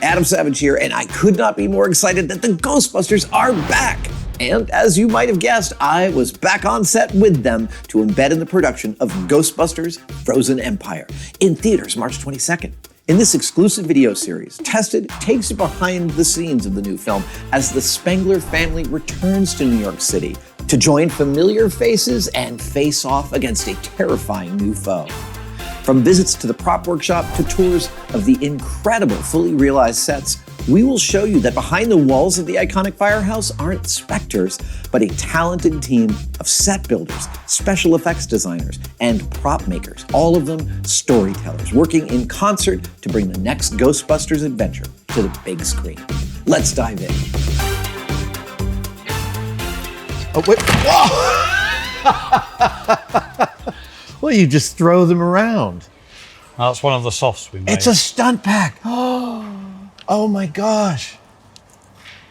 Adam Savage here, and I could not be more excited that the Ghostbusters are back. And as you might have guessed, I was back on set with them to embed in the production of Ghostbusters Frozen Empire in theaters March 22nd. In this exclusive video series, Tested takes you behind the scenes of the new film as the Spengler family returns to New York City to join familiar faces and face off against a terrifying new foe. From visits to the prop workshop to tours of the incredible fully realized sets, we will show you that behind the walls of the iconic firehouse aren't specters, but a talented team of set builders, special effects designers, and prop makers, all of them storytellers, working in concert to bring the next Ghostbusters adventure to the big screen. Let's dive in. Oh, wait. Whoa! Well, you just throw them around. That's one of the softs we made. It's a stunt pack. Oh my gosh.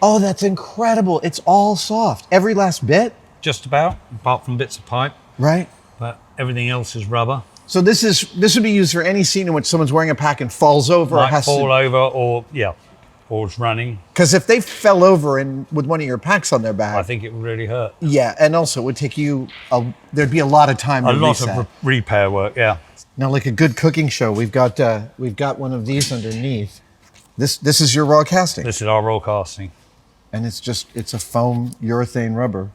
Oh, that's incredible. It's all soft. Every last bit? Just about, apart from bits of pipe. Right. But everything else is rubber. So this would be used for any scene in which someone's wearing a pack and falls over or Might has fall to... over or is running. Because if they fell over and with one of your packs on their back... I think it would really hurt. Yeah, and also it would take you... there'd be a lot of time to reset. A lot of repair work, yeah. Now, like a good cooking show, we've got one of these underneath. This is your raw casting. This is our raw casting. And it's a foam urethane rubber.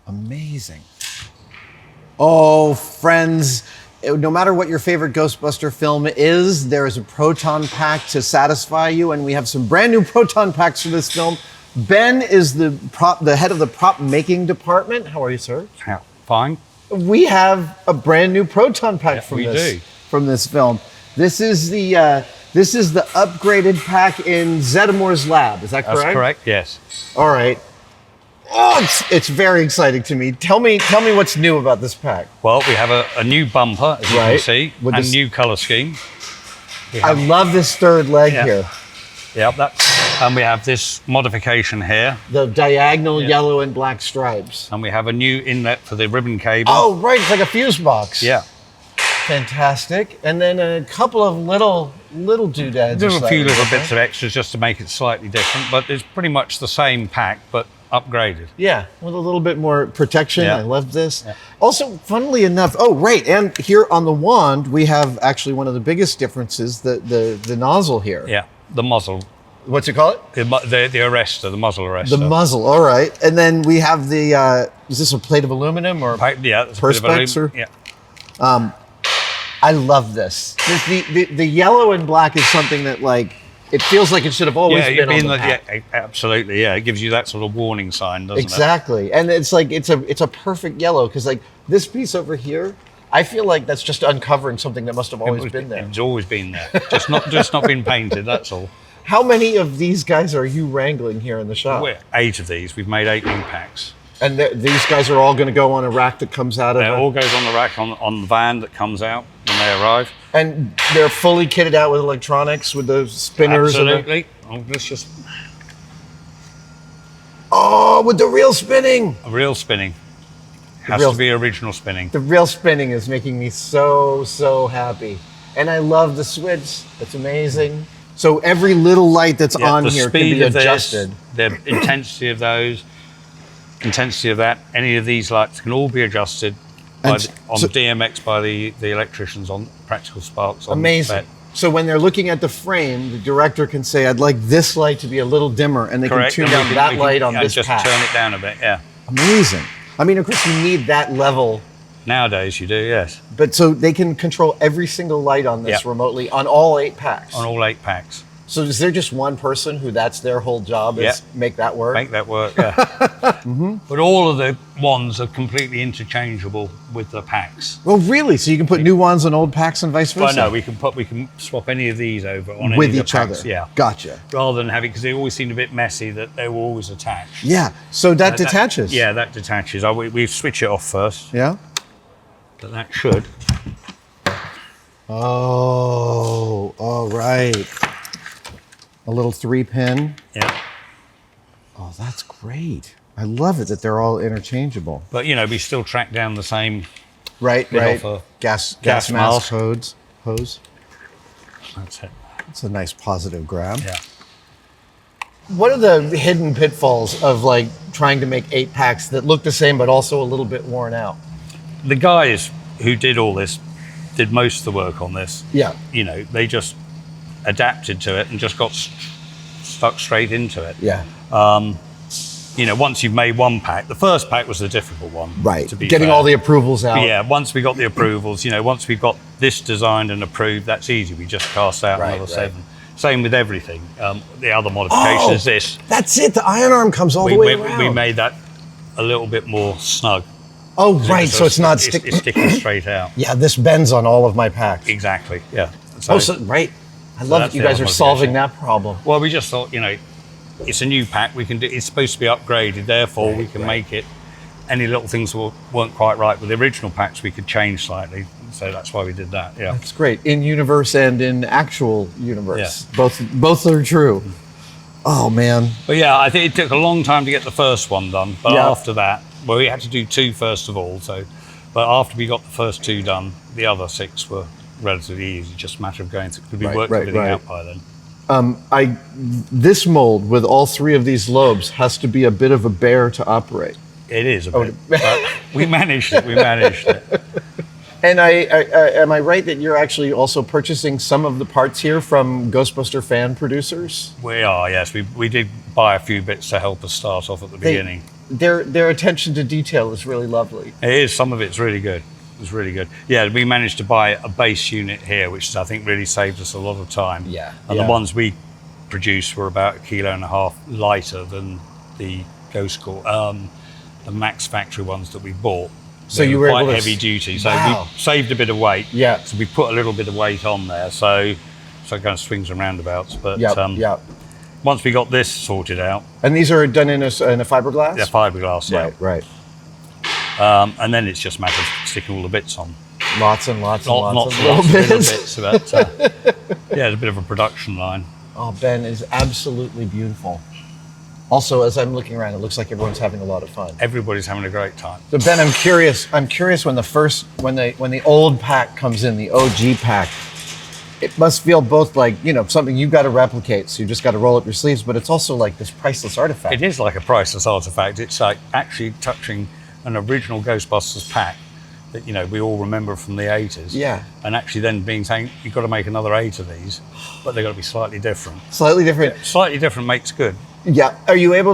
Amazing. Oh, friends, no matter what your favorite Ghostbuster film is, there is a Proton pack to satisfy you, and we have some brand new Proton packs for this film. Ben is the head of the prop making department. How are you, sir? Yeah, fine. We have a brand new Proton pack from this film. This is the upgraded pack in Zedamore's lab. Is that correct? That's correct. Yes. All right. Oh, it's very exciting to me. Tell me what's new about this pack. Well, we have a new bumper, as you can see, with and new color scheme. I love this third leg here. Yeah, and we have this modification here. The diagonal yellow and black stripes. And we have a new inlet for the ribbon cable. Oh, right. It's like a fuse box. Yeah. Fantastic. And then a couple of little doodads. There's a few little bits of extras just to make it slightly different, but it's pretty much the same pack, but upgraded. Yeah, with a little bit more protection. Yeah. I love this. Yeah. Also, funnily enough, oh, right. And here on the wand, we have actually one of the biggest differences, the nozzle here. Yeah, the muzzle. What's it call it? The arrestor, the muzzle arrestor. The muzzle, all right. And then we have the, is this a plate of aluminum or Yeah, it's perspex? Or? Yeah. I love this. The yellow and black is something that, like, it feels like it should have always been on the pack. Yeah, absolutely. Yeah, it gives you that sort of warning sign, doesn't it? Exactly. And it's like it's a perfect yellow because, like, this piece over here, I feel like that's just uncovering something that must have always been there. It's always been there. just not been painted. That's all. How many of these guys are you wrangling here in the shop? 8 of these. We've made 8 new packs. And these guys are all going to go on a rack that comes out of it? It all goes on the rack on the van that comes out when they arrive. And they're fully kitted out with electronics, with the spinners? Absolutely. Let's just... Oh, with the reel spinning! Reel spinning. Has to be original spinning. The reel spinning is making me so happy. And I love the switch. It's amazing. So every little light that's on here can be adjusted. The intensity of those, intensity of that, any of these lights can all be adjusted on DMX by the electricians on Practical Sparks. Amazing. So when they're looking at the frame, the director can say, I'd like this light to be a little dimmer, and they can tune down that light on this just pack. Turn it down a bit, yeah. Amazing. I mean, of course, you need that level. Nowadays you do, yes. But so they can control every single light on this remotely on all 8 packs? On all 8 packs. So is there just one person who that's their whole job is make that work? Make that work, yeah. But all of the wands are completely interchangeable with the packs. Well, really? So you can put new wands on old packs and vice versa? Well, no, we can swap any of these over on with any of each the packs. other. Yeah. Gotcha. Rather than having, because they always seemed a bit messy, that they were always attached. Yeah. So that detaches. That detaches. We switch it off first. Yeah. But that should. Oh, all right. A little 3-pin. Yeah. Oh, that's great. I love it that they're all interchangeable. But, we still track down the same... Right. Gas Gas mask hose. That's it. It's a nice positive grab. Yeah. What are the hidden pitfalls of like trying to make 8-packs that look the same but also a little bit worn out? The guys who did all this did most of the work on this. Yeah. You know, they just adapted to it and just got stuck straight into it. Yeah. You know, once you've made one pack, the first pack was the difficult one. Right. To be Getting fair. all the approvals out. Yeah, once we got the approvals, you know, once we got this designed and approved, that's easy. We just cast out another 7. Same with everything. The other modification is this. That's it. The iron arm comes all the way around. We made that a little bit more snug. Oh, right. So it's not sticking. It's sticking straight out. Yeah, this bends on all of my packs. Exactly. Yeah. Right. I love that you guys are solving that problem. Well, we just thought, you know, it's a new pack. We can do. It's supposed to be upgraded. Therefore, we can make it. Any little things that weren't quite right with the original packs, we could change slightly. So that's why we did that. Yeah. That's great. In universe and in actual universe. Yeah. Both are true. Oh man. But yeah, I think it took a long time to get the first one done. But after that, well, we had to do 2 first of all. But after we got the first 2 done, the other 6 were relatively easy. Just a matter of going through. We worked everything out by then. This mold with all 3 of these lobes has to be a bit of a bear to operate. It is a bit, but we managed it. We managed it. And am I right that you're actually also purchasing some of the parts here from Ghostbuster fan producers? We are, yes. We did buy a few bits to help us start off at the beginning. Their attention to detail is really lovely. It is. Some of it's really good. It's really good. Yeah, we managed to buy a base unit here, which I think really saved us a lot of time. Yeah. And the ones we produced were about 1.5 kilos lighter than the the Max factory ones that we bought. So you were quite able to heavy duty. So we saved a bit of weight. Yeah. So we put a little bit of weight on there. So it kind of swings and roundabouts. But once we got this sorted out. And these are done in a fiberglass? Yeah, fiberglass, yeah. Right. And then it's just a matter of sticking all the bits on. Lots and lots of little bits. But, yeah, it's a bit of a production line. Oh, Ben, is absolutely beautiful. Also, as I'm looking around, it looks like everyone's having a lot of fun. Everybody's having a great time. So Ben, I'm curious when the old pack comes in, the OG pack, it must feel both like, you know, something you've got to replicate, so you just got to roll up your sleeves, but it's also like this priceless artifact. It is like a priceless artifact. It's like actually touching an original Ghostbusters pack that, you know, we all remember from the 80s. Yeah. And actually then saying, you've got to make another 8 of these, but they've got to be slightly different. Slightly different. Yeah, slightly different makes good. Yeah. Were you able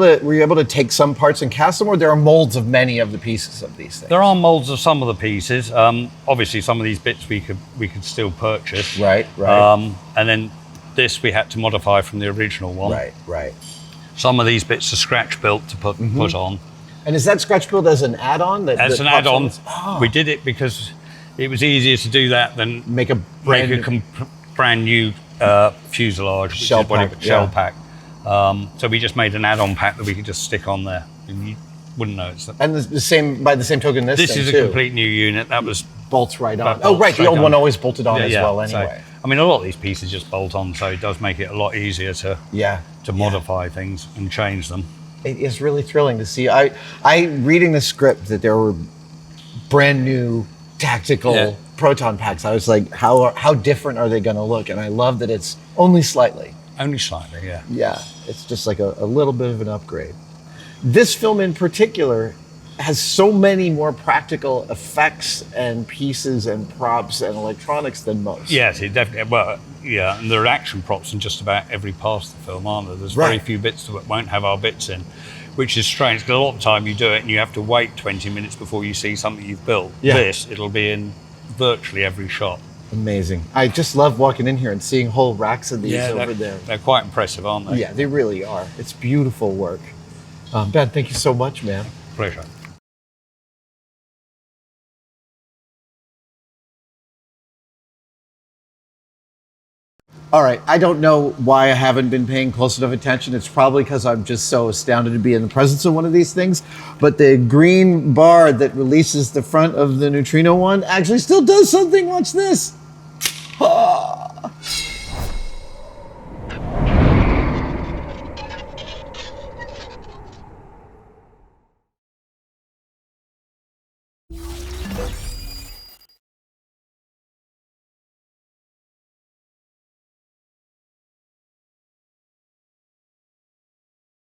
to take some parts and cast them, or there are molds of many of the pieces of these things? There are molds of some of the pieces. Obviously, some of these bits we could still purchase. Right. And then this we had to modify from the original one. Right. Some of these bits are scratch built to put on. And is that scratch built as an add-on? As an add-on. We did it because it was easier to do that than make a brand new fuselage, shell pack. So we just made an add-on pack that we could just stick on there, and you wouldn't know it's that. And the same token, this is a complete new unit. That was bolts right on. Oh, right. The old one always bolted on as well. Anyway, so, I mean, a lot of these pieces just bolt on, so it does make it a lot easier to modify things and change them. It is really thrilling to see. I reading the script that there were brand new tactical Proton packs. I was like, how different are they going to look? And I love that it's only slightly. Only slightly, yeah. Yeah, it's just like a little bit of an upgrade. This film in particular has so many more practical effects and pieces and props and electronics than most. Yes, it definitely. Well, yeah, and there are action props in just about every part of the film, aren't there? There's very few bits that won't have our bits in, which is strange because a lot of the time you do it and you have to wait 20 minutes before you see something you've built. Yeah. This, it'll be in virtually every shot. Amazing. I just love walking in here and seeing whole racks of these over there. They're quite impressive, aren't they? Yeah, they really are. It's beautiful work. Ben, thank you so much, man. Pleasure. All right, I don't know why I haven't been paying close enough attention. It's probably because I'm just so astounded to be in the presence of one of these things. But the green bar that releases the front of the Neutrona one actually still does something. Watch this. Ah.